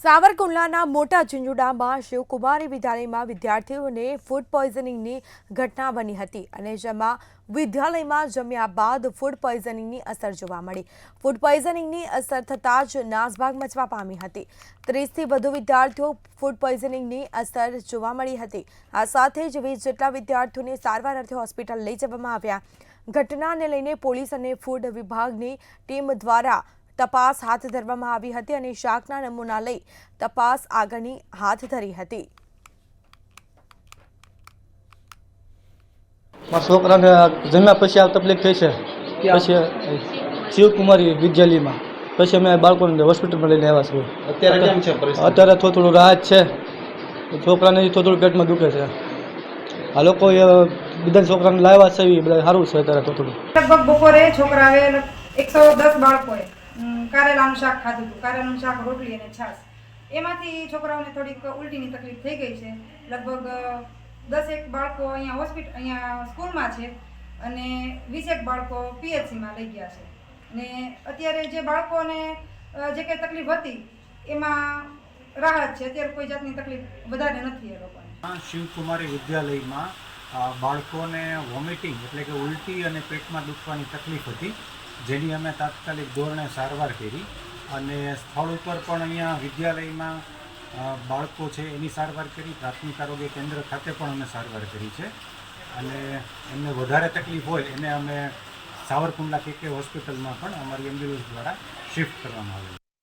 સાવરકુંડલાના મોટા ઝીંઝુડામાં શિવકુમારી વિદ્યાલયમાં વિદ્યાર્થીઓને ફૂડ પોઈઝનિંગની ઘટના બની હતી અને જેમાં વિદ્યાલયમાં જમ્યા બાદ ફૂડ પોઈઝનિંગની અસર જોવા મળી। ફૂડ પોઈઝનિંગની અસર થતાં જ નાસભાગ મચવા પામી હતી। 30થી વધુ વિદ્યાર્થીઓ ફૂડ પોઈઝનિંગની અસર જોવા મળી હતી। આ સાથે જ 20 જેટલા વિદ્યાર્થીઓને સારવાર અર્થે હોસ્પિટલ લઈ જવામાં આવ્યા। ઘટનાને લઈને પોલીસ અને ફૂડ વિભાગની ટીમ દ્વારા तपास हाथ धरवामां आवी हती अने शाकना नमूना लई तपास आगळनी हाथ धरी हती। छोकराने जम्या पछी आ तकलीफ थई छे पछी शिवकुमारी विद्यालयमां पछी अमे बाळकोने होस्पिટલમાં લઈને આવ્યા છીએ। અત્યારે કેમ છે પરિસ્થિતિ? અત્યારે થોડું રાહત છે। છોકરાને થોડું પેટમાં દુખે છે। આ લોકો બધા છોકરાને લાવ્યા છે એ બધા સારું છે અત્યારે થોડું। લગભગ બપોરે છોકરાએ 110 બાળકોએ કારેલાનું શાક ખાધું હતું। કારેલાનું શાક, રોટલી અને છાશ। એમાંથી છોકરાઓને થોડીક ઉલટીની તકલીફ થઈ ગઈ છે। લગભગ 10 બાળકો અહીંયા સ્કૂલમાં છે અને 20 બાળકો પીએચસીમાં લઈ ગયા છે અને અત્યારે જે બાળકોને જે કંઈ તકલીફ હતી એમાં રાહત છે। અત્યારે કોઈ જાતની તકલીફ વધારે નથી એ લોકોને। શિવકુમારી વિદ્યાલયમાં બાળકોને વોમિટિંગ એટલે કે ઉલટી અને પેટમાં દુખવાની તકલીફ હતી, જેની અમે તાત્કાલિક ધોરણે સારવાર કરી અને સ્થળ ઉપર પણ અહીંયા વિદ્યાલયમાં બાળકો છે એની સારવાર કરી। પ્રાથમિક આરોગ્ય કેન્દ્ર ખાતે પણ અમે સારવાર કરી છે અને એમને વધારે તકલીફ હોય એને અમે સાવરકુંડલા KK હોસ્પિટલમાં પણ અમારી એમ્બ્યુલન્સ દ્વારા શિફ્ટ કરવામાં આવેલી।